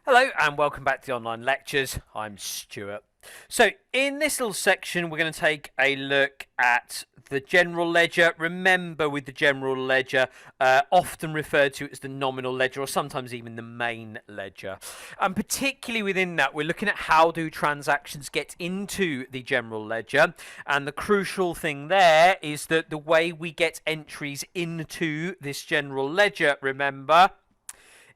Hello and welcome back to the online lectures. I'm Stuart. So in this little section we're going to take a look at the general ledger. Remember, with the general ledger, often referred to as the nominal ledger or sometimes even the main ledger. And particularly within that, we're looking at how do transactions get into the general ledger. And the crucial thing there is that the way we get entries into this general ledger, remember,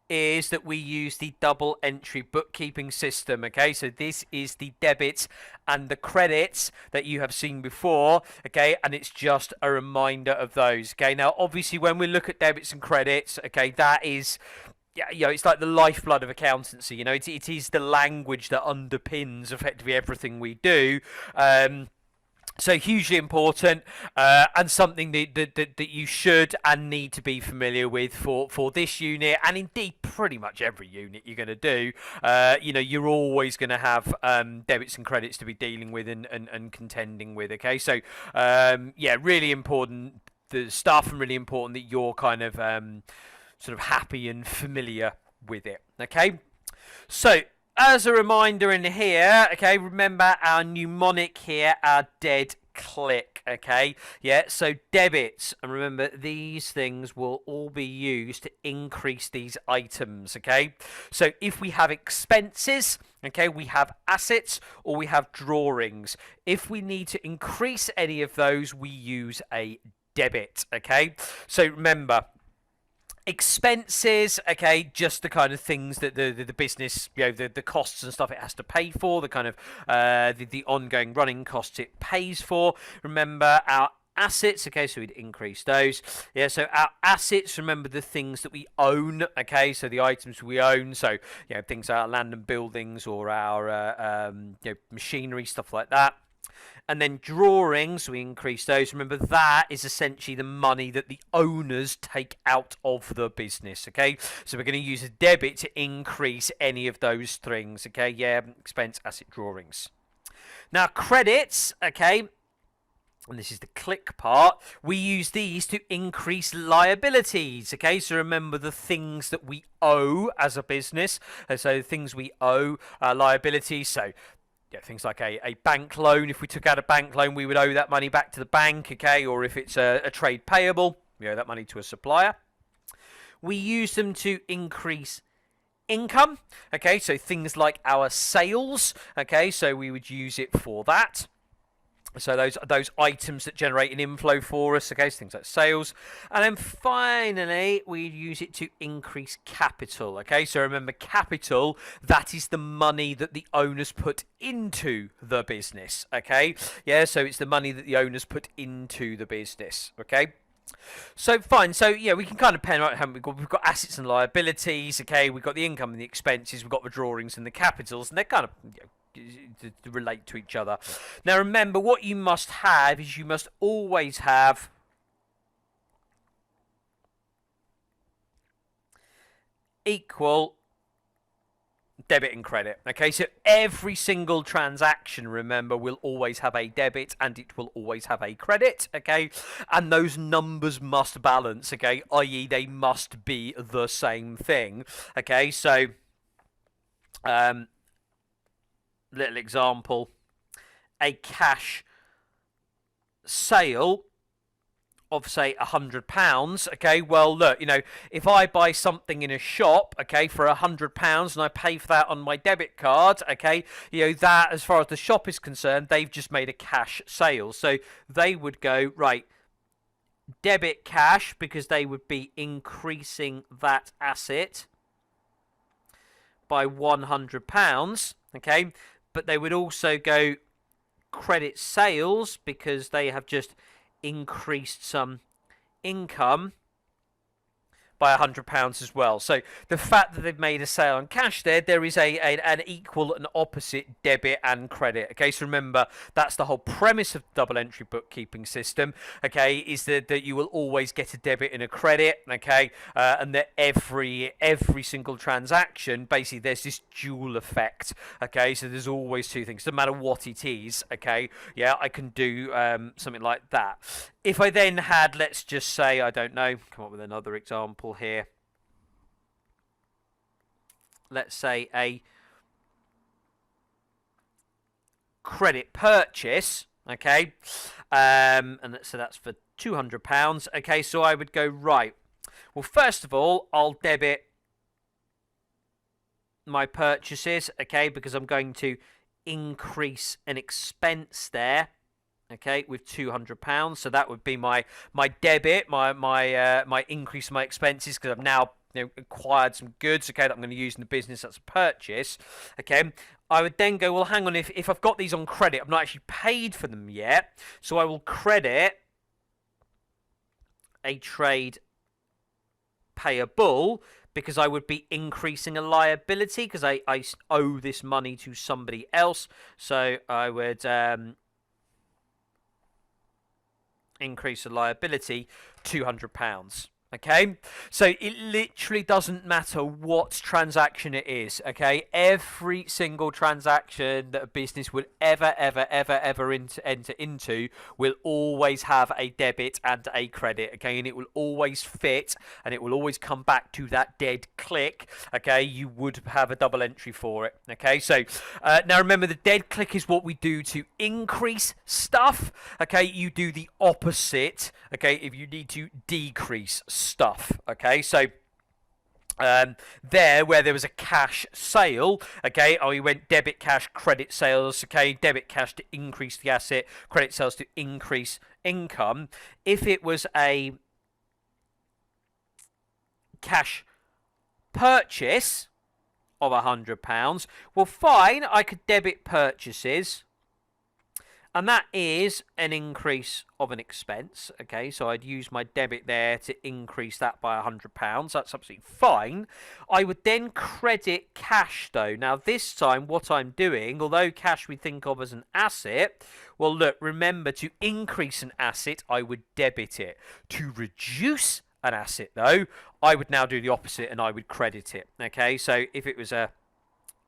is that we use the double entry bookkeeping system. Okay, so this is the debits and the credits that you have seen before. Okay, and it's just a reminder of those. Okay, now obviously when we look at debits and credits, okay, that is, yeah, it's like the lifeblood of accountancy. It is the language that underpins effectively everything we do. So hugely important, and something that you should and need to be familiar with for this unit, and indeed pretty much every unit you're going to do. You're always going to have debits and credits to be dealing with and contending with. Okay, so really important the stuff, and really important that you're kind of sort of happy and familiar with it. Okay, so as a reminder in here, okay, remember our mnemonic here, our dead click, okay? Yeah, so debits, and remember these things will all be used to increase these items, okay? So if we have expenses, okay, we have assets or we have drawings. If we need to increase any of those, we use a debit, okay? So remember, expenses, okay, just the kind of things that the business, the costs and stuff it has to pay for, the kind of the ongoing running costs it pays for. Remember our assets, okay, so we'd increase those. Yeah, so our assets, remember the things that we own, okay, so the items we own, so things like our land and buildings or our machinery, stuff like that. And then drawings, we increase those. Remember, that is essentially the money that the owners take out of the business, okay? So we're going to use a debit to increase any of those things, okay? Yeah, expense, asset, drawings. Now, credits, okay, and this is the click part, we use these to increase liabilities, okay? So remember the things that we owe as a business. So things we owe, liabilities, so things like a bank loan. If we took out a bank loan, we would owe that money back to the bank, okay? Or if it's a trade payable, we owe that money to a supplier. We use them to increase income, okay? So things like our sales, okay? So we would use it for that. So those items that generate an inflow for us, okay, so things like sales. And then finally, we use it to increase capital, okay? So remember, capital, that is the money that the owners put into the business, okay? Yeah, so it's the money that the owners put into the business, okay? So fine, so we can kind of pen out, haven't we? We've got assets and liabilities, okay? We've got the income and the expenses, we've got the drawings and the capitals, and they're kind of to relate to each other. Now remember, what you must have is you must always have equal debit and credit. Okay, so every single transaction, remember, will always have a debit and it will always have a credit. Okay, and those numbers must balance. Okay, i.e. they must be the same thing. Okay, so little example, a cash sale of say £100. Okay, well look, if I buy something in a shop, okay, for £100 and I pay for that on my debit card, okay, that, as far as the shop is concerned, they've just made a cash sale. So they would go, right, debit cash, because they would be increasing that asset by £100, okay, but they would also go credit sales because they have just increased some income by £100 as well. So the fact that they've made a sale on cash there is an equal and opposite debit and credit. Okay, so remember, that's the whole premise of the double entry bookkeeping system. Okay, is that you will always get a debit and a credit. Okay, and that every single transaction, basically, there's this dual effect. Okay, so there's always two things, no matter what it is. Okay, yeah, I can do something like that. If I then had, let's just say, I don't know, come up with another example here. let's say, a credit purchase, okay, and so that's for £200. Okay, so I would go, right, well, first of all, I'll debit my purchases, okay, because I'm going to increase an expense there, okay, with £200. So that would be my debit, my increase in my expenses, because I've now acquired some goods, okay, that I'm going to use in the business. That's a purchase, okay. I would then go, well, hang on, if I've got these on credit, I've not actually paid for them yet, so I will credit a trade payable, because I would be increasing a liability, because I owe this money to somebody else. So I would increase the liability £200. Okay, so it literally doesn't matter what transaction it is. Okay, every single transaction that a business would ever enter into will always have a debit and a credit. Okay, and it will always fit, and it will always come back to that dead click. Okay, you would have a double entry for it. Okay, so now remember, the dead click is what we do to increase stuff. Okay, you do the opposite. Okay, if you need to decrease stuff. Okay, so there where there was a cash sale, okay, we went debit cash, credit sales, okay, debit cash to increase the asset, credit sales to increase income. If it was a cash purchase of £100, well, fine, I could debit purchases, and that is an increase of an expense, okay, so I'd use my debit there to increase that by £100. That's absolutely fine. I would then credit cash, though. Now, this time, what I'm doing, although cash we think of as an asset, well, look, remember, to increase an asset, I would debit it. To reduce an asset, though, I would now do the opposite, and I would credit it, okay? So if it was a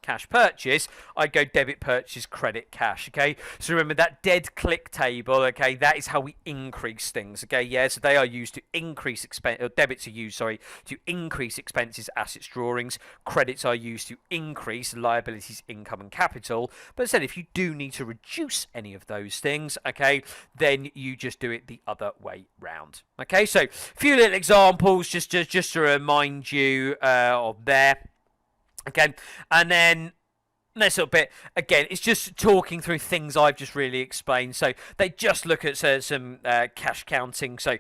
cash purchase, I'd go debit purchase, credit cash, okay? So remember that dead click table, okay, that is how we increase things, okay? Yeah, so they are used to increase expense, or debits are used, sorry, to increase expenses, assets, drawings. Credits are used to increase liabilities, income, and capital. But as I said, if you do need to reduce any of those things, okay, then you just do it the other way round. Okay, so a few little examples just to remind you of there. Okay, and then next little bit, again, it's just talking through things I've just really explained. So they just look at some cash counting. So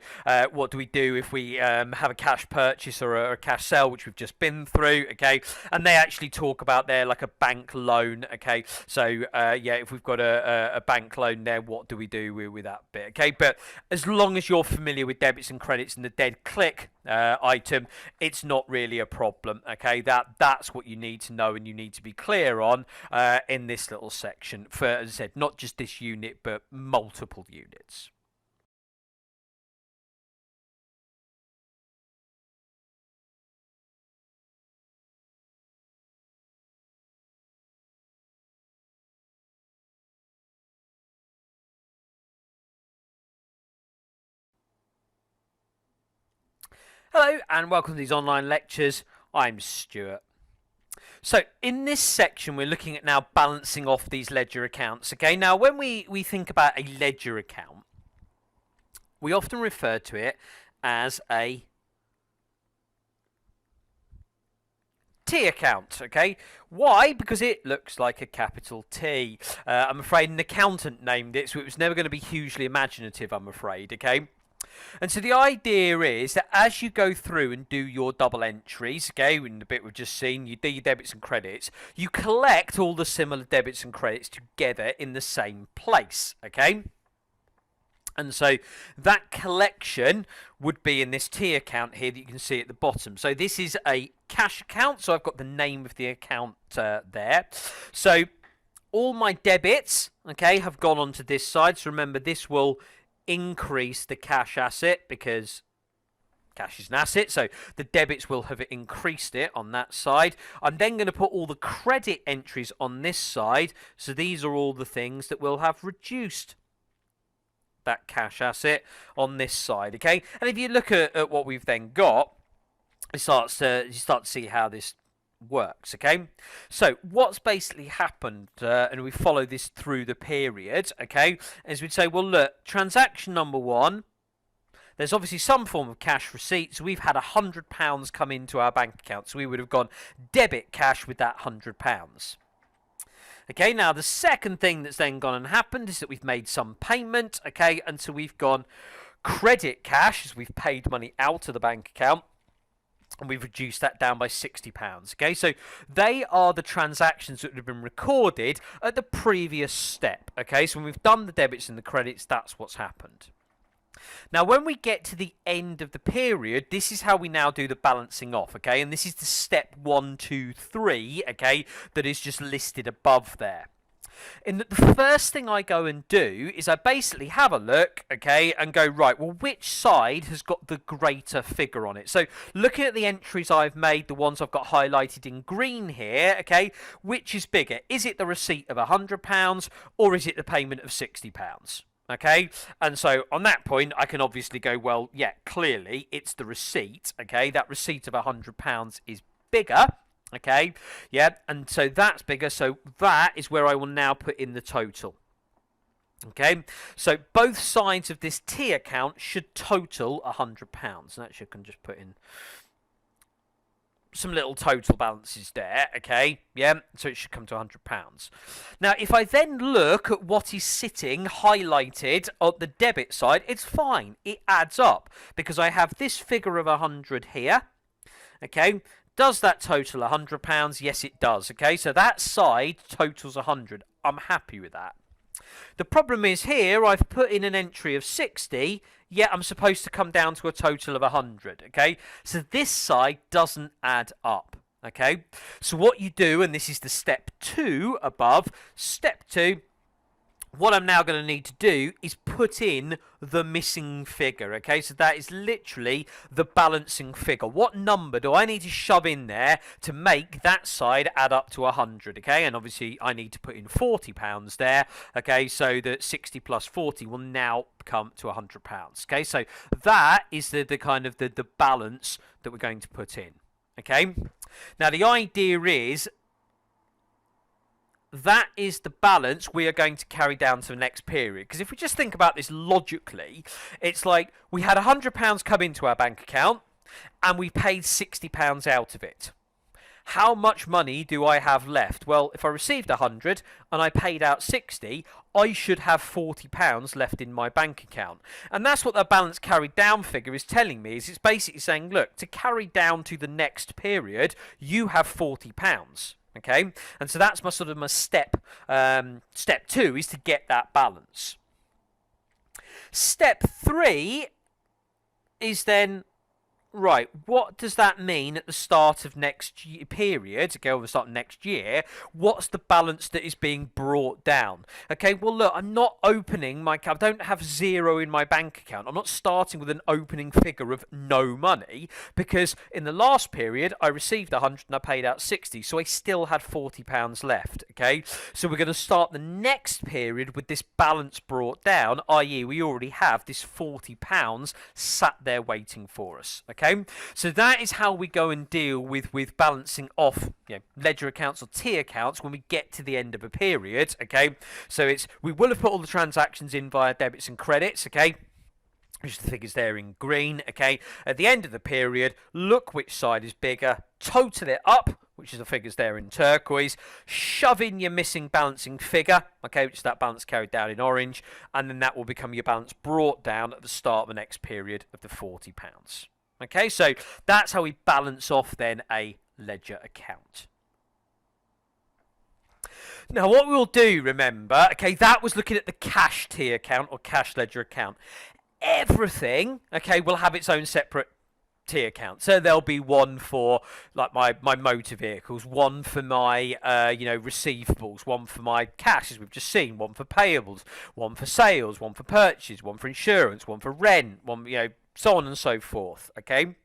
what do we do if we have a cash purchase or a cash sale, which we've just been through, okay? And they actually talk about there like a bank loan, okay? So yeah, if we've got a bank loan there, what do we do with that bit, okay? But as long as you're familiar with debits and credits and the dead click item, it's not really a problem, okay? That's what you need to know and you need to be clear on in this little section for, as I said, not just this unit but multiple units. Hello and welcome to these online lectures. I'm Stuart. So in this section, we're looking at now balancing off these ledger accounts. Okay, now when we think about a ledger account, we often refer to it as a T account. Okay, why? Because it looks like a capital T. I'm afraid an accountant named it, so it was never going to be hugely imaginative, I'm afraid. Okay. And so the idea is that as you go through and do your double entries, okay, in the bit we've just seen, you do your debits and credits, you collect all the similar debits and credits together in the same place, okay? And so that collection would be in this T account here that you can see at the bottom. So this is a cash account, so I've got the name of the account there. So all my debits, okay, have gone onto this side. So remember, this will increase the cash asset because cash is an asset, so the debits will have increased it on that side. I'm then going to put all the credit entries on this side, so these are all the things that will have reduced that cash asset on this side, okay? And if you look at what we've then got, you start to see how this works. Okay, so what's basically happened, and we follow this through the period, okay, is we'd say, well, look, transaction number one, there's obviously some form of cash receipt, so we've had £100 come into our bank account, so we would have gone debit cash with that £100. Okay, now the second thing that's then gone and happened is that we've made some payment, okay, and so we've gone credit cash as we've paid money out of the bank account, and we've reduced that down by £60. Okay, so they are the transactions that would have been recorded at the previous step. Okay, so when we've done the debits and the credits, that's what's happened. Now, when we get to the end of the period, this is how we now do the balancing off, okay? And this is the step 1, 2, 3, okay, that is just listed above there. And the first thing I go and do is I basically have a look, okay, and go, right, well, which side has got the greater figure on it? So looking at the entries I've made, the ones I've got highlighted in green here, okay, which is bigger? Is it the receipt of £100 or is it the payment of £60? Okay, and so on that point, I can obviously go, well, yeah, clearly it's the receipt, okay? That receipt of £100 is bigger, okay? Yeah, and so that's bigger, so that is where I will now put in the total. Okay, so both sides of this T account should total £100. And actually, I can just put in some little total balances there, okay, yeah, so it should come to £100. Now, if I then look at what is sitting highlighted on the debit side, it's fine, it adds up, because I have this figure of 100 here, okay. Does that total £100? Yes, it does, okay, so that side totals 100. I'm happy with that. The problem is here, I've put in an entry of 60, yet I'm supposed to come down to a total of 100, okay? So this side doesn't add up, okay? So what you do, and this is the step 2 above, step 2, what I'm now going to need to do is put in the missing figure, okay? So that is literally the balancing figure. What number do I need to shove in there to make that side add up to 100, okay? And obviously I need to put in £40 there, okay? So that 60 plus 40 will now come to £100, okay? So that is the kind of the balance that we're going to put in, okay? Now the idea is that is the balance we are going to carry down to the next period. Because if we just think about this logically, it's like we had £100 come into our bank account and we paid £60 out of it. How much money do I have left? Well, if I received 100 and I paid out 60, I should have £40 left in my bank account. And that's what the balance carried down figure is telling me. Is it's basically saying, look, to carry down to the next period, you have £40. Okay, and so that's my sort of my step 2 is to get that balance. Step 3 is then, right, what does that mean at the start of next period, okay, over the start of next year, what's the balance that is being brought down? Okay, well, look, I'm not opening my account, I don't have zero in my bank account, I'm not starting with an opening figure of no money, because in the last period, I received 100 and I paid out 60, so I still had £40 left, okay? So we're going to start the next period with this balance brought down, i.e. we already have this £40 sat there waiting for us, okay? So that is how we go and deal with balancing off, you know, ledger accounts or T accounts when we get to the end of a period, okay? So it's, we will have put all the transactions in via debits and credits, okay? Which the figures there in green, okay? At the end of the period, look which side is bigger, total it up, which is the figures there in turquoise, shove in your missing balancing figure, okay, which is that balance carried down in orange, and then that will become your balance brought down at the start of the next period of the £40. Okay, so that's how we balance off then a ledger account. Now, what we'll do, remember, okay, that was looking at the cash T account or cash ledger account. Everything, okay, will have its own separate T account. So there'll be one for like my motor vehicles, one for my receivables, one for my cash as we've just seen, one for payables, one for sales, one for purchase, one for insurance, one for rent, one, you know, so on and so forth, okay?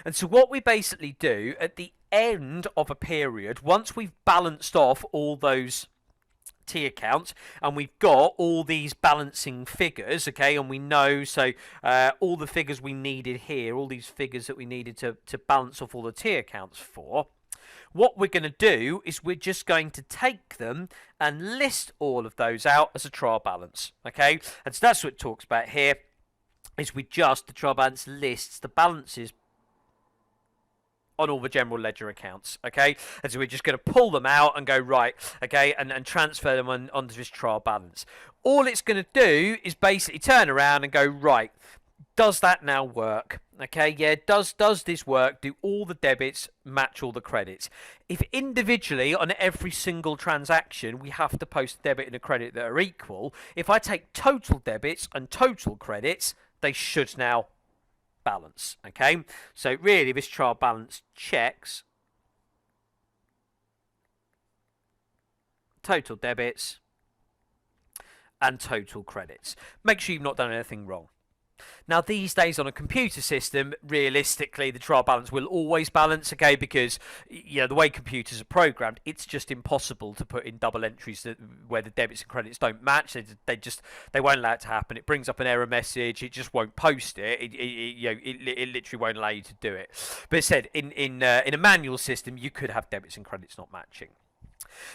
And so what we basically do at the end of a period, once we've balanced off all those T accounts and we've got all these balancing figures, okay, and we know, so all the figures we needed here, all these figures that we needed to balance off all the T accounts for, What we're going to do is we're just going to take them and list all of those out as a trial balance, okay? And so that's what it talks about here, is the trial balance lists the balances on all the general ledger accounts, okay? And so we're just going to pull them out and go, right, okay, and transfer them onto this trial balance. All it's going to do is basically turn around and go, right, does that now work? Okay, yeah, does this work? Do all the debits match all the credits? If individually on every single transaction we have to post a debit and a credit that are equal, if I take total debits and total credits, they should now balance, okay? So really this trial balance checks total debits and total credits. Make sure you've not done anything wrong. Now, these days on a computer system, realistically, the trial balance will always balance, okay, because the way computers are programmed, it's just impossible to put in double entries where the debits and credits don't match. They won't allow it to happen. It brings up an error message. It just won't post it. It literally won't allow you to do it. But it said in a manual system, you could have debits and credits not matching.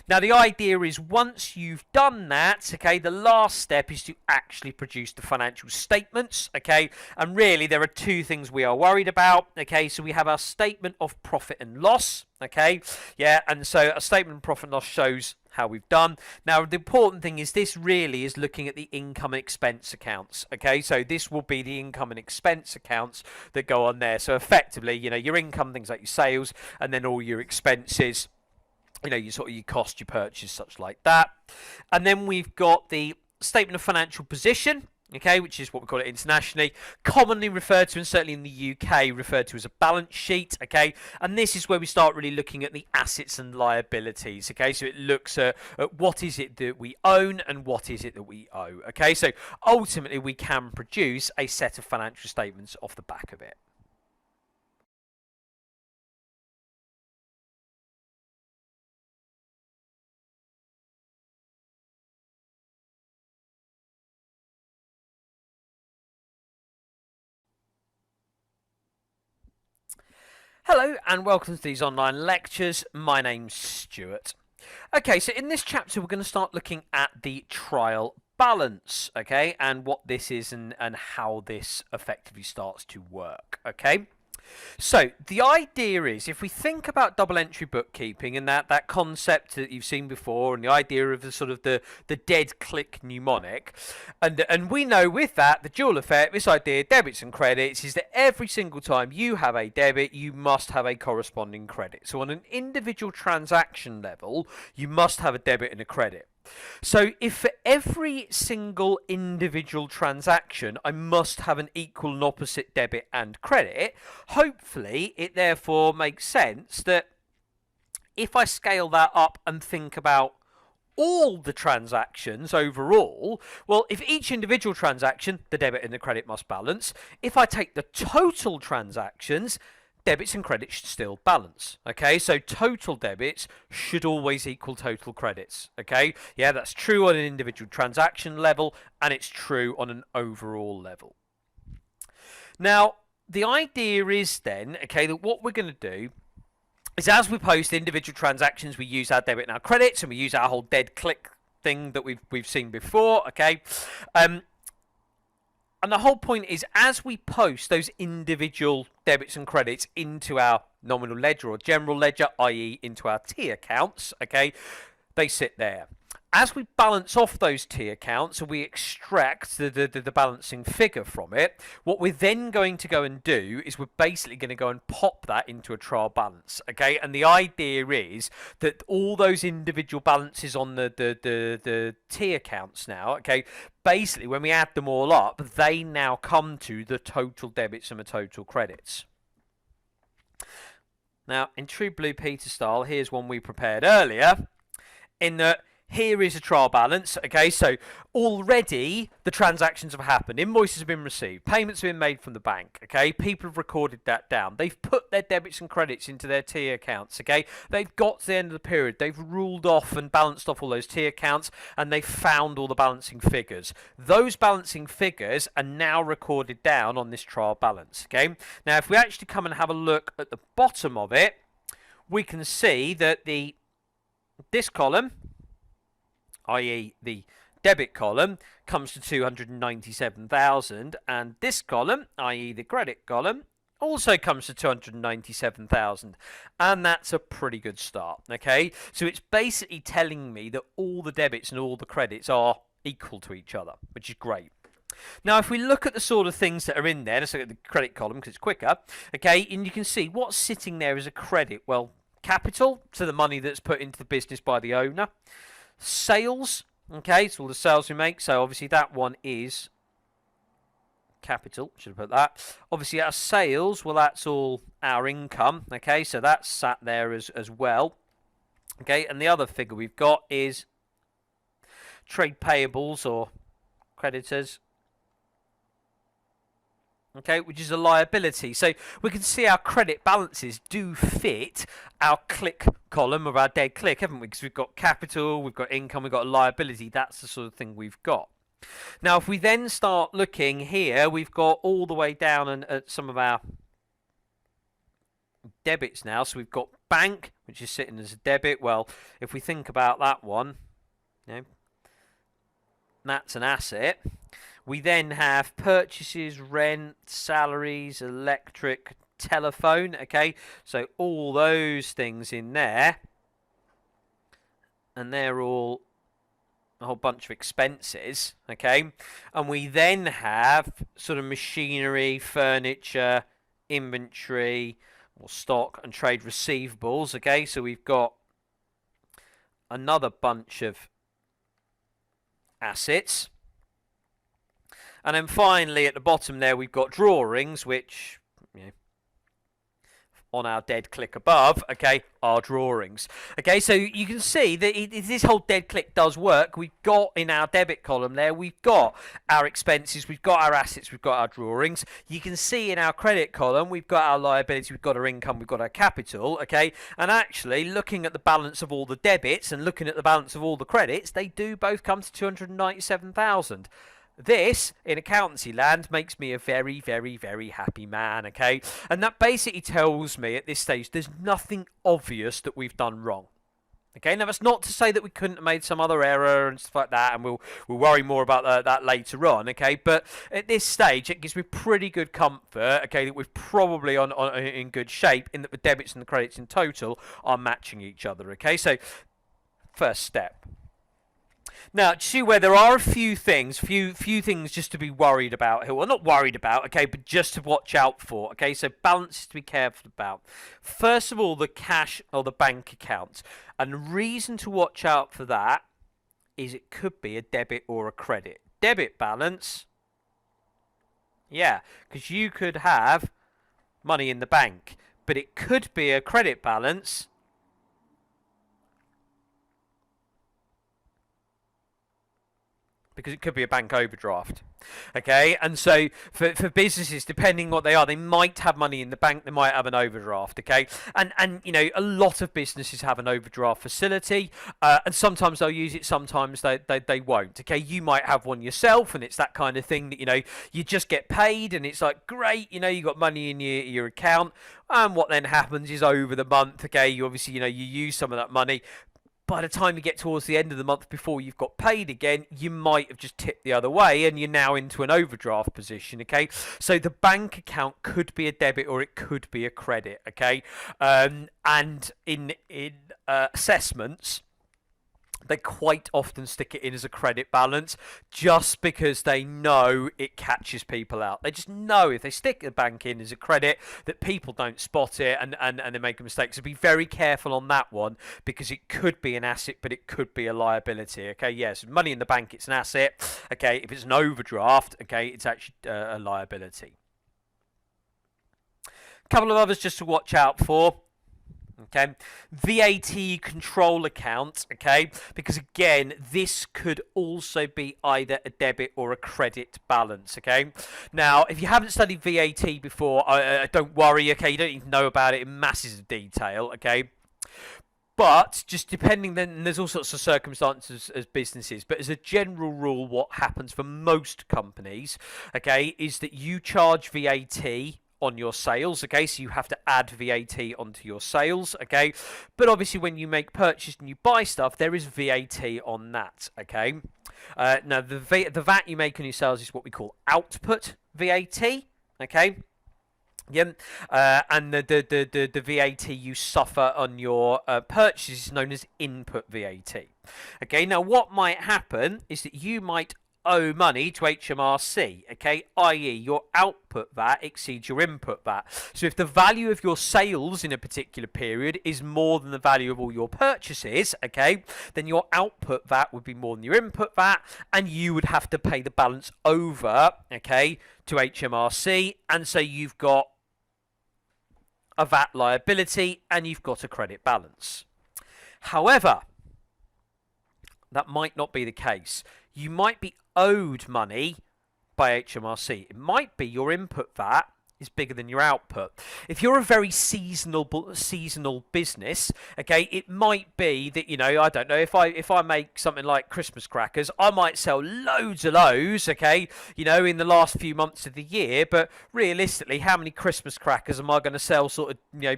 Now, the idea is once you've done that, okay, the last step is to actually produce the financial statements, okay, and really there are two things we are worried about, okay, so we have our statement of profit and loss, okay, yeah, and so a statement of profit and loss shows how we've done. Now, the important thing is this really is looking at the income and expense accounts, okay, so this will be the income and expense accounts that go on there, so effectively, your income, things like your sales, and then all your expenses, your cost, your purchase, such like that. And then we've got the statement of financial position, okay, which is what we call it internationally, commonly referred to, and certainly in the UK, referred to as a balance sheet, okay, and this is where we start really looking at the assets and liabilities, okay, so it looks at what is it that we own and what is it that we owe, okay, so ultimately we can produce a set of financial statements off the back of it. Hello and welcome to these online lectures. My name's Stuart. Okay, so in this chapter we're going to start looking at the trial balance, okay, and what this is and how this effectively starts to work, okay. So the idea is, if we think about double entry bookkeeping and that concept that you've seen before, and the idea of the sort of the dead click mnemonic, and we know with that the dual effect, this idea debits and credits, is that every single time you have a debit, you must have a corresponding credit. So on an individual transaction level, you must have a debit and a credit. So if for every single individual transaction I must have an equal and opposite debit and credit, hopefully it therefore makes sense that if I scale that up and think about all the transactions overall, well, if each individual transaction, the debit and the credit must balance. If I take the total transactions, debits and credits should still balance, okay? So total debits should always equal total credits, okay? Yeah, that's true on an individual transaction level, and it's true on an overall level. Now, the idea is then, okay, that what we're going to do is as we post individual transactions, we use our debit and our credits, and we use our whole dead click thing that we've seen before, okay? And the whole point is, as we post those individual debits and credits into our nominal ledger or general ledger, i.e. into our T accounts, okay, they sit there. As we balance off those T accounts and we extract the balancing figure from it, what we're then going to go and do is we're basically going to go and pop that into a trial balance, okay? And the idea is that all those individual balances on the T accounts now, okay, basically when we add them all up, they now come to the total debits and the total credits. Now, in true Blue Peter style, here's one we prepared earlier, in that here is a trial balance, okay, so already the transactions have happened, invoices have been received, payments have been made from the bank, okay, people have recorded that down, they've put their debits and credits into their T accounts, okay, they've got to the end of the period, they've ruled off and balanced off all those T accounts, and they've found all the balancing figures. Those balancing figures are now recorded down on this trial balance, okay. Now, if we actually come and have a look at the bottom of it, we can see that this column, i.e. the debit column, comes to 297,000, and this column, i.e. the credit column, also comes to 297,000, and that's a pretty good start. Okay, so it's basically telling me that all the debits and all the credits are equal to each other, which is great. Now, if we look at the sort of things that are in there, let's look at the credit column because it's quicker. Okay, and you can see what's sitting there as a credit. Well, capital, so the money that's put into the business by the owner. Sales, okay, so all the sales we make. So obviously that one is capital. Should have put that. Obviously our sales, well, that's all our income. Okay, so that's sat there as well. Okay, and the other figure we've got is trade payables or creditors. Okay, which is a liability. So we can see our credit balances do fit our click column of our dead click, haven't we? Because we've got capital, we've got income, we've got a liability. That's the sort of thing we've got. Now, if we then start looking here, we've got all the way down and at some of our debits now. So we've got bank, which is sitting as a debit. Well, if we think about that one, you know, that's an asset. We then have purchases, rent, salaries, electric, telephone, okay? So all those things in there. And they're all a whole bunch of expenses, okay? And we then have sort of machinery, furniture, inventory, or stock and trade receivables, okay? So we've got another bunch of assets. And then finally, at the bottom there, we've got drawings, which, you know, on our dead click above, okay, are drawings. Okay, so you can see that this whole dead click does work. We've got in our debit column there, we've got our expenses, we've got our assets, we've got our drawings. You can see in our credit column, we've got our liability, we've got our income, we've got our capital, okay? And actually, looking at the balance of all the debits and looking at the balance of all the credits, they do both come to 297,000. This, in accountancy land, makes me a very, very, very happy man, okay? And that basically tells me at this stage there's nothing obvious that we've done wrong. Okay, now that's not to say that we couldn't have made some other error and stuff like that, and we'll worry more about that later on, okay? But at this stage, it gives me pretty good comfort, okay, that we're probably in good shape in that the debits and the credits in total are matching each other, okay? So, first step. Now, see where there are a few things just to be worried about here. Well, not worried about, okay, but just to watch out for, okay? So balances to be careful about. First of all, the cash or the bank account. And the reason to watch out for that is it could be a debit or a credit. Debit balance, yeah, because you could have money in the bank, but it could be a credit balance. Because it could be a bank overdraft. Okay, and so for businesses, depending what they are, they might have money in the bank, they might have an overdraft, okay? And you know, a lot of businesses have an overdraft facility, and sometimes they'll use it, sometimes they won't, okay? You might have one yourself, and it's that kind of thing that, you know, you just get paid, and it's like, great, you know, you got money in your account, and what then happens is over the month, okay, you obviously, you know, you use some of that money. By the time you get towards the end of the month before you've got paid again, you might have just tipped the other way and you're now into an overdraft position, okay? So the bank account could be a debit or it could be a credit, okay? And in assessments, they quite often stick it in as a credit balance just because they know it catches people out. They just know if they stick the bank in as a credit that people don't spot it and they make a mistake. So be very careful on that one because it could be an asset but it could be a liability. Okay, yes, money in the bank, it's an asset. Okay, if it's an overdraft, okay, it's actually a liability. A couple of others just to watch out for. Okay, VAT control account, okay, because again, this could also be either a debit or a credit balance, okay. Now, if you haven't studied VAT before, don't worry, okay, you don't even know about it in masses of detail, okay. But just depending, then there's all sorts of circumstances as businesses. But as a general rule, what happens for most companies, okay, is that you charge VAT on your sales, okay? So you have to add VAT onto your sales, okay? But obviously when you make purchases and you buy stuff, there is VAT on that, okay? Now, the VAT you make on your sales is what we call output VAT, okay? Yeah, and the VAT you suffer on your purchases is known as input VAT. Okay, now what might happen is that you might owe money to HMRC, okay, i.e. your output VAT exceeds your input VAT. So if the value of your sales in a particular period is more than the value of all your purchases, okay, then your output VAT would be more than your input VAT, and you would have to pay the balance over, okay, to HMRC, and so you've got a VAT liability and you've got a credit balance. However, that might not be the case. You might be owed money by HMRC. It might be your input VAT is bigger than your output. If you're a very seasonal business, okay, it might be that, you know, I don't know, if I make something like Christmas crackers, I might sell loads of those, okay, you know, in the last few months of the year, but realistically, how many Christmas crackers am I going to sell sort of, you know,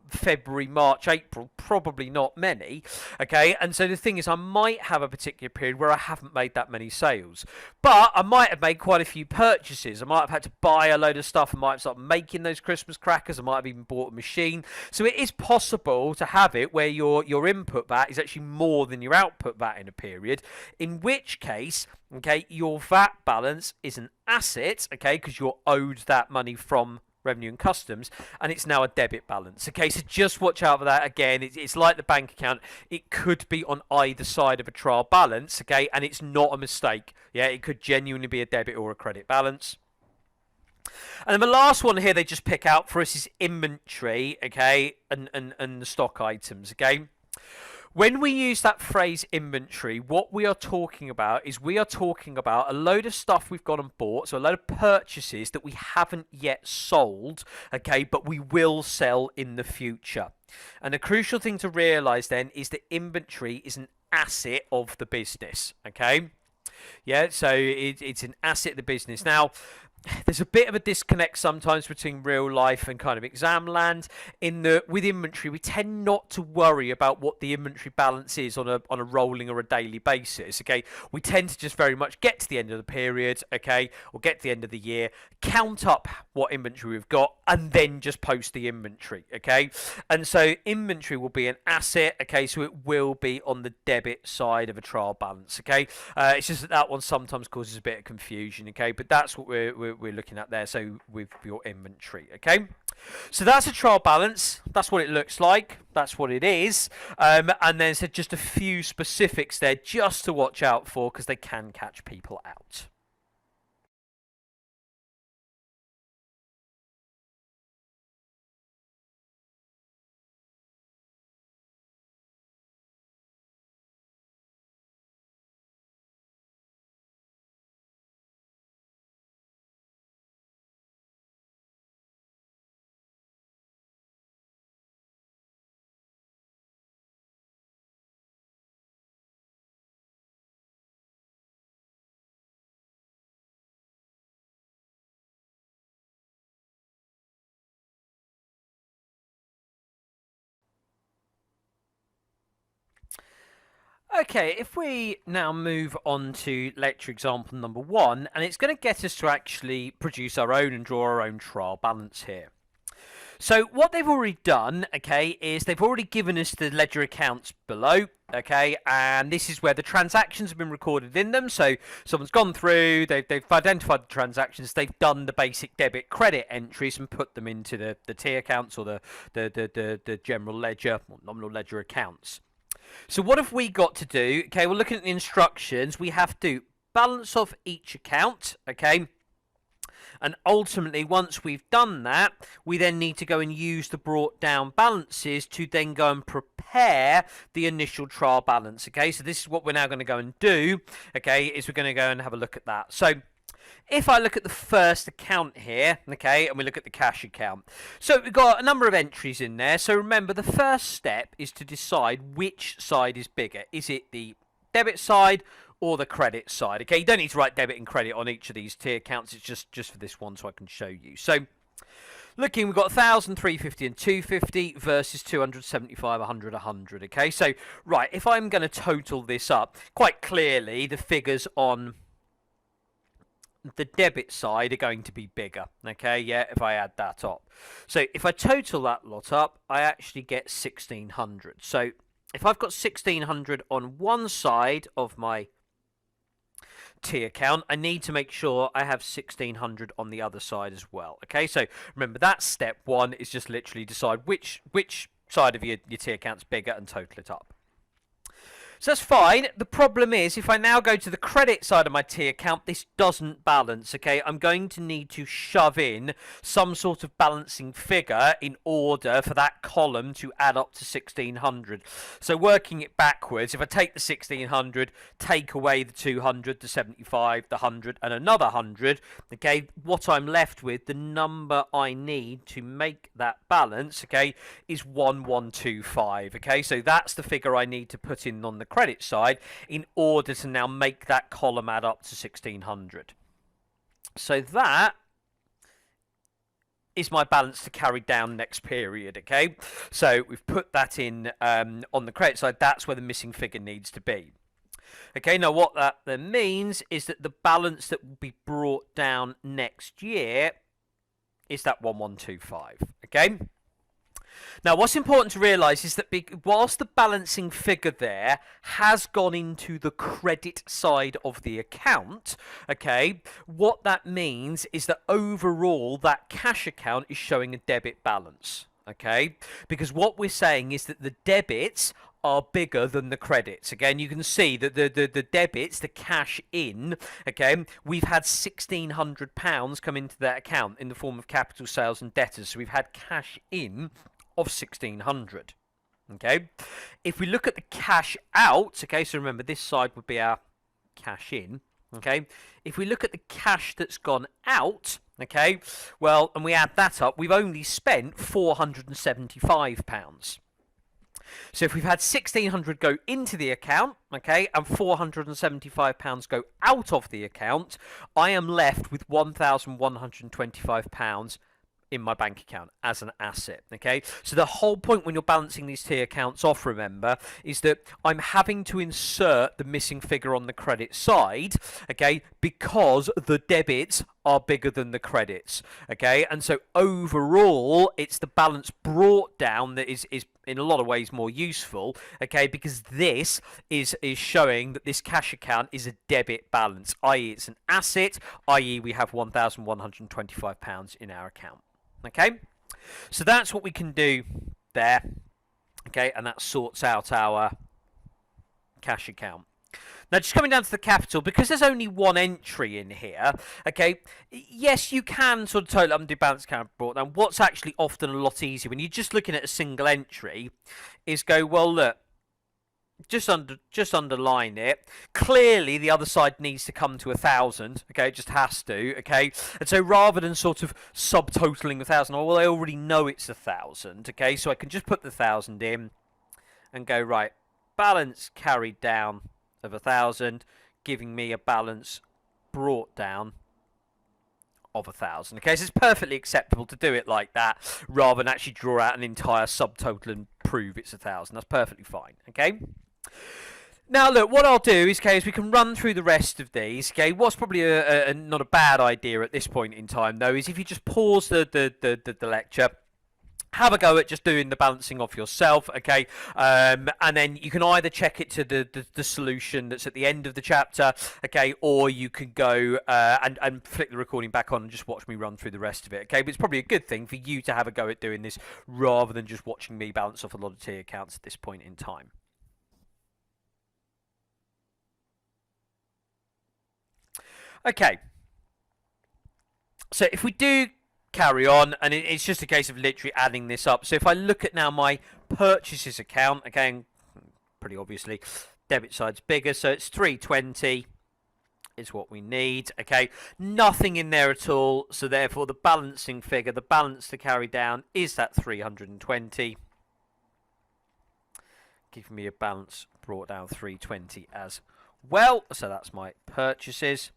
February, March, April? Probably not many, okay? And so the thing is, I might have a particular period where I haven't made that many sales, but I might have made quite a few purchases. I might have had to buy a load of stuff. I might have started making those Christmas crackers. I might have even bought a machine. So it is possible to have it where your input VAT is actually more than your output VAT in a period, in which case, okay, your VAT balance is an asset, okay, because you're owed that money from Revenue and Customs, and it's now a debit balance. Okay, so just watch out for that. Again, it's like the bank account. It could be on either side of a trial balance, okay, and it's not a mistake. Yeah, it could genuinely be a debit or a credit balance. And then the last one here they just pick out for us is inventory, okay, and the stock items, okay. When we use that phrase inventory, what we are talking about is we are talking about a load of stuff we've gone and bought, so a load of purchases that we haven't yet sold, okay, but we will sell in the future. And the crucial thing to realise then is that inventory is an asset of the business, okay? Yeah, so it's an asset of the business. Now, there's a bit of a disconnect sometimes between real life and kind of exam land, in that with inventory we tend not to worry about what the inventory balance is on a rolling or a daily basis, okay. We tend to just very much get to the end of the period, okay, or get to the end of the year, count up what inventory we've got, and then just post the inventory, okay. And so inventory will be an asset, okay, so it will be on the debit side of a trial balance, okay. It's just that one sometimes causes a bit of confusion, okay, but that's what we're looking at there, so with your inventory, okay. So that's a trial balance, that's what it looks like, that's what it is, and then so just a few specifics there just to watch out for, because they can catch people out. Okay, if we now move on to lecture example number 1, and it's going to get us to actually produce our own and draw our own trial balance here. So what they've already done, okay, is they've already given us the ledger accounts below, okay, and this is where the transactions have been recorded in them. So someone's gone through, they've identified the transactions, they've done the basic debit credit entries and put them into the T accounts or the general ledger or nominal ledger accounts. So what have we got to do? Okay, we're looking at the instructions. We have to balance off each account, okay? And ultimately, once we've done that, we then need to go and use the brought down balances to then go and prepare the initial trial balance, okay? So this is what we're now going to go and do, okay, is we're going to go and have a look at that. So if I look at the first account here, okay, and we look at the cash account, so we've got a number of entries in there. So remember, the first step is to decide which side is bigger. Is it the debit side or the credit side? Okay, you don't need to write debit and credit on each of these tier accounts. It's just for this one so I can show you. So Looking, we've got 1,000, 350 and 250 versus 275, 100, 100. Okay, so, right, if I'm going to total this up, quite clearly the figures on the debit side are going to be bigger. Okay, yeah, if I add that up. So if I total that lot up, I actually get 1,600. So if I've got 1,600 on one side of my T account, I need to make sure I have 1,600 on the other side as well. Okay, so remember that step one is just literally decide which side of your T account's bigger and total it up. So that's fine. The problem is, if I now go to the credit side of my T account, this doesn't balance, okay? I'm going to need to shove in some sort of balancing figure in order for that column to add up to 1,600. So working it backwards, if I take the 1,600, take away the 200, the 75, the 100, and another 100, okay, what I'm left with, the number I need to make that balance, okay, is 1125, okay? So that's the figure I need to put in on the credit side in order to now make that column add up to 1,600. So that is my balance to carry down next period, okay? So we've put that in on the credit side. That's where the missing figure needs to be. Okay, now what that then means is that the balance that will be brought down next year is that 1125, okay? Now, what's important to realise is that whilst the balancing figure there has gone into the credit side of the account, okay, what that means is that overall that cash account is showing a debit balance, okay? Because what we're saying is that the debits are bigger than the credits. Again, you can see that the debits, the cash in, okay, we've had £1,600 come into that account in the form of capital sales and debtors. So we've had cash in of 1,600. Okay, if we look at the cash out, okay, so remember this side would be our cash in. Okay, if we look at the cash that's gone out, okay, well, and we add that up, we've only spent £475. So if we've had 1,600 go into the account, okay, and £475 go out of the account, I am left with £1,125 in my bank account as an asset, okay? So the whole point when you're balancing these T accounts off, remember, is that I'm having to insert the missing figure on the credit side, okay, because the debits are bigger than the credits, okay? And so overall, it's the balance brought down that is in a lot of ways more useful, okay, because this is showing that this cash account is a debit balance, i.e. it's an asset, i.e. we have £1,125 in our account. Okay, so that's what we can do there, okay, and that sorts out our cash account. Now, just coming down to the capital, because there's only one entry in here, okay, yes, you can sort of total up and do balance account brought down. What's actually often a lot easier when you're just looking at a single entry is go, well, look, just underline it. Clearly, the other side needs to come to 1,000. Okay, it just has to. Okay, and so rather than sort of subtotaling 1,000, well, I already know it's 1,000. Okay, so I can just put the 1,000 in and go right. Balance carried down of 1,000, giving me a balance brought down of 1,000. Okay, so it's perfectly acceptable to do it like that rather than actually draw out an entire subtotal and prove it's 1,000. That's perfectly fine. Okay. Now, look, what I'll do is we can run through the rest of these. Okay, what's probably not a bad idea at this point in time, though, is if you just pause the lecture, have a go at just doing the balancing off yourself, okay? And then you can either check it to the solution that's at the end of the chapter, okay? Or you can go and flick the recording back on and just watch me run through the rest of it, okay? But it's probably a good thing for you to have a go at doing this rather than just watching me balance off a lot of T accounts at this point in time. Okay, so if we do carry on, and it's just a case of literally adding this up. So if I look at now my purchases account, again, pretty obviously, debit side's bigger, so it's 320 is what we need, okay? Nothing in there at all, so therefore the balancing figure, the balance to carry down is that 320. Give me a balance brought down 320 as well, so that's my purchases.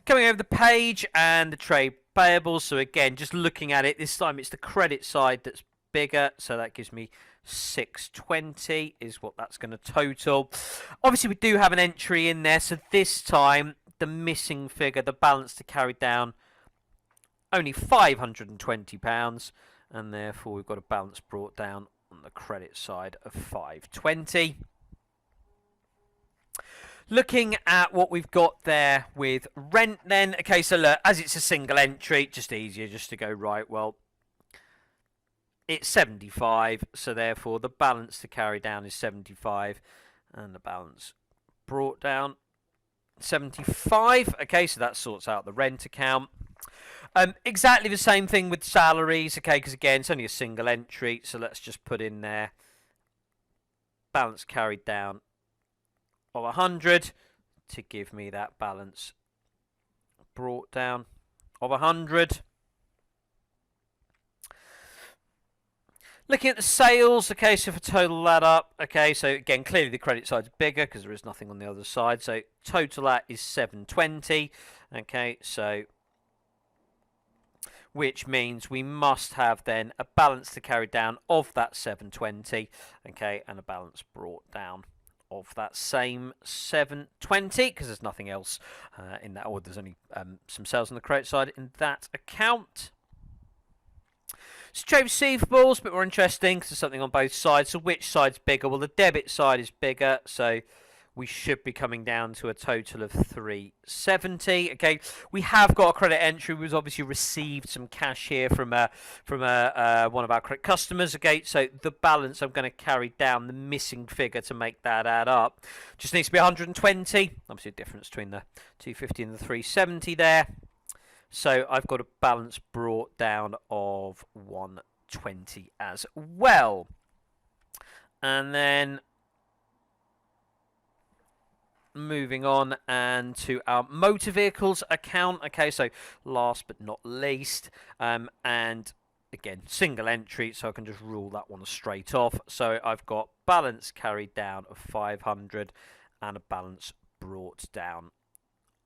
Coming over the page and the trade payables. So again, just looking at it, this time it's the credit side that's bigger, so that gives me 620 is what that's going to total. Obviously we do have an entry in there, so this time the missing figure, the balance to carry down, only £520, and therefore we've got a balance brought down on the credit side of 520. Looking at what we've got there with rent then, okay, so look, as it's a single entry, just easier just to go, right, well, it's 75, so therefore the balance to carry down is 75, and the balance brought down 75. Okay, so that sorts out the rent account. Exactly the same thing with salaries, okay, because again, it's only a single entry, so let's just put in there balance carried down of 100 to give me that balance brought down of 100. Looking at the sales, okay, so if I total that up, okay, so again, clearly the credit side's bigger because there is nothing on the other side, so total that is 720, okay, so which means we must have then a balance to carry down of that 720, okay, and a balance brought down of that same 720 because there's nothing else in that, or there's only some sales on the credit side in that account. So trade receivables, a bit more interesting because there's something on both sides. So which side's bigger? Well, the debit side is bigger, so we should be coming down to a total of 370. Okay, we have got a credit entry. We've obviously received some cash here from one of our credit customers. Okay, so the balance I'm going to carry down, the missing figure to make that add up, just needs to be 120. Obviously, a difference between the 250 and the 370 there. So I've got a balance brought down of 120 as well. And then moving on and to our motor vehicles account. Okay, so last but not least, and again, single entry, so I can just rule that one straight off. So I've got balance carried down of 500 and a balance brought down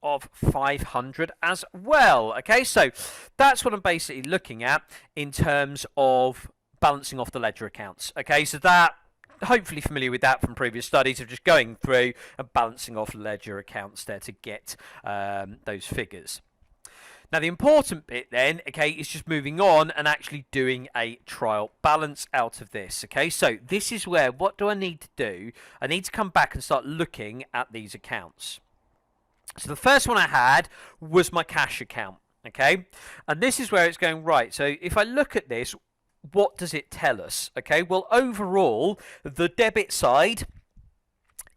of 500 as well. Okay, so that's what I'm basically looking at in terms of balancing off the ledger accounts. Okay, so that, hopefully familiar with that from previous studies of just going through and balancing off ledger accounts there to get those figures. Now the important bit then, okay, is just moving on and actually doing a trial balance out of this. Okay, so this is where, what do I need to do? I need to come back and start looking at these accounts. So the first one I had was my cash account, okay? And this is where it's going, right, so if I look at this, what does it tell us? Okay, well, overall, the debit side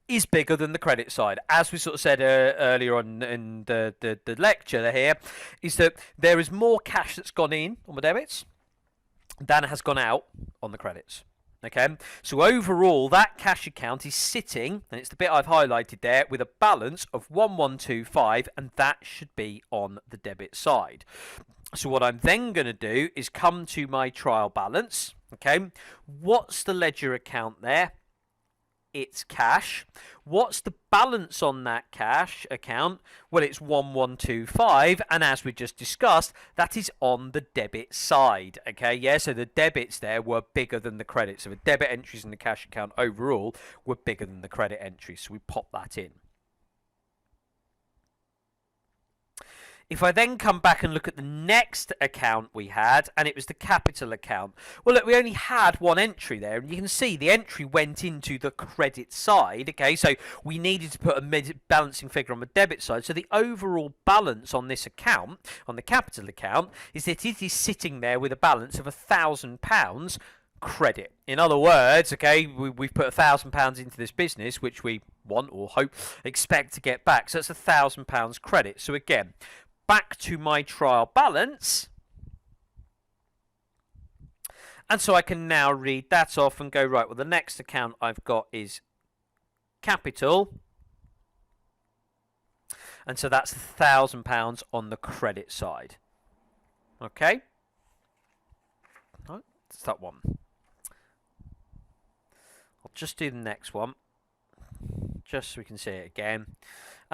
is bigger than the credit side. As we sort of said earlier on in the lecture here, is that there is more cash that's gone in on the debits than has gone out on the credits. Okay, so overall that cash account is sitting, and it's the bit I've highlighted there, with a balance of 1125, and that should be on the debit side. So what I'm then going to do is come to my trial balance. Okay, what's the ledger account there? It's cash. What's the balance on that cash account? Well, it's 1125, and as we just discussed, that is on the debit side. Okay, yeah, so the debits there were bigger than the credits. So the debit entries in the cash account overall were bigger than the credit entries, so we pop that in. If I then come back and look at the next account we had, and it was the capital account, well, look, we only had one entry there, and you can see the entry went into the credit side, okay, so we needed to put a balancing figure on the debit side, so the overall balance on this account, on the capital account, is that it is sitting there with a balance of £1,000 credit. In other words, okay, we've put £1,000 into this business, which we want or hope, expect to get back, so that's £1,000 credit. So again, back to my trial balance, and so I can now read that off and go, right, well, the next account I've got is capital, and so that's £1,000 on the credit side. Okay, that's that one. I'll just do the next one just so we can see it again.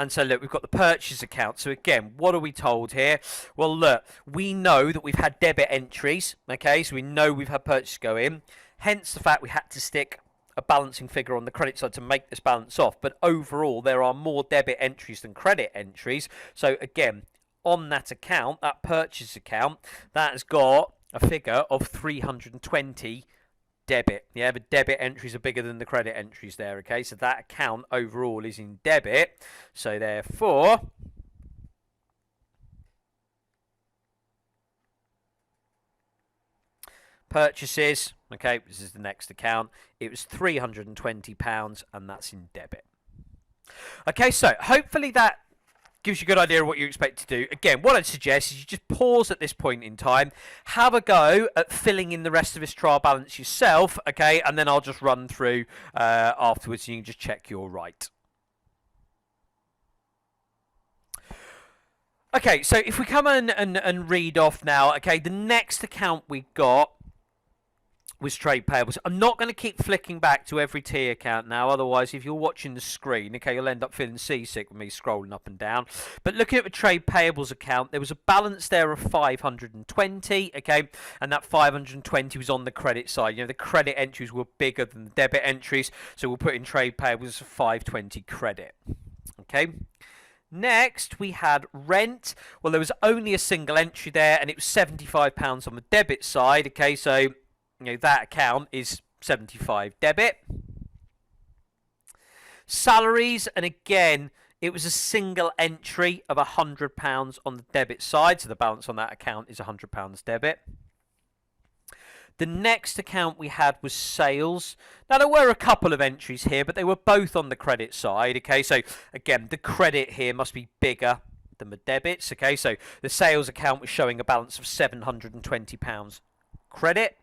And so, look, we've got the purchase account. So, again, what are we told here? Well, look, we know that we've had debit entries, okay? So we know we've had purchase go in. Hence the fact we had to stick a balancing figure on the credit side to make this balance off. But overall, there are more debit entries than credit entries. So, again, on that account, that purchase account, that has got a figure of 320 debit. Yeah, but debit entries are bigger than the credit entries there, okay? So that account overall is in debit. So therefore, purchases, okay, this is the next account. It was £320 and that's in debit. Okay, so hopefully that gives you a good idea of what you expect to do. Again, what I'd suggest is you just pause at this point in time, have a go at filling in the rest of this trial balance yourself, okay, and then I'll just run through afterwards and you can just check you're right. Okay, so if we come in and read off now, okay, the next account we got was trade payables. I'm not going to keep flicking back to every T account now, otherwise if you're watching the screen, okay, you'll end up feeling seasick with me scrolling up and down. But looking at the trade payables account, there was a balance there of 520, okay, and that 520 was on the credit side. You know, the credit entries were bigger than the debit entries, so we'll put in trade payables of 520 credit, okay. Next, we had rent. Well, there was only a single entry there, and it was £75 on the debit side, okay, so you know, that account is 75 debit. Salaries, and again, it was a single entry of £100 on the debit side, so the balance on that account is £100 debit. The next account we had was sales. Now, there were a couple of entries here, but they were both on the credit side, okay? So, again, the credit here must be bigger than the debits, okay? So, the sales account was showing a balance of £720 credit.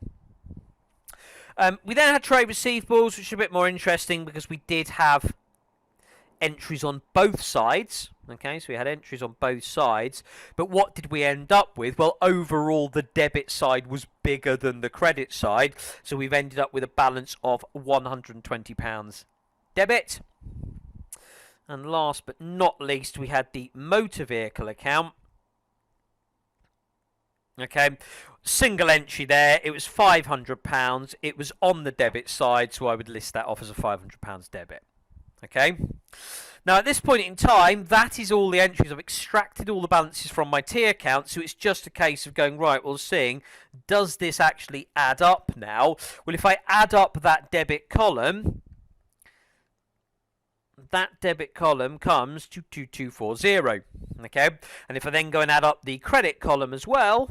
We then had trade receivables, which is a bit more interesting because we did have entries on both sides. Okay, so we had entries on both sides. But what did we end up with? Well, overall, the debit side was bigger than the credit side. So we've ended up with a balance of £120 debit. And last but not least, we had the motor vehicle account. Okay, single entry there, it was £500, it was on the debit side, so I would list that off as a £500 debit. Okay, now at this point in time, that is all the entries. I've extracted all the balances from my T account, so it's just a case of going, right, well, seeing, does this actually add up now? Well, if I add up that debit column, that debit column comes to 2240, okay? And if I then go and add up the credit column as well,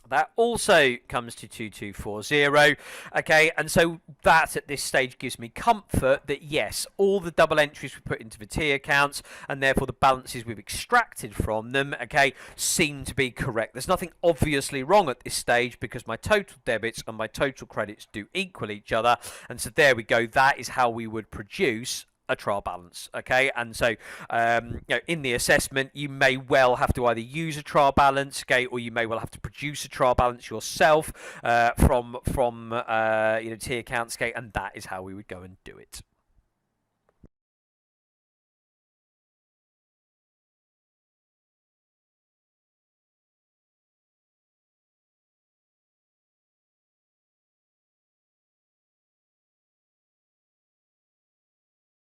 that also comes to 2240, okay? And so that at this stage gives me comfort that yes, all the double entries we put into the T accounts and therefore the balances we've extracted from them, okay, seem to be correct. There's nothing obviously wrong at this stage because my total debits and my total credits do equal each other. And so there we go. That is how we would produce a trial balance, okay? And so you know, in the assessment you may well have to either use a trial balance, okay, or you may well have to produce a trial balance yourself from you know, T accounts, okay, and that is how we would go and do it.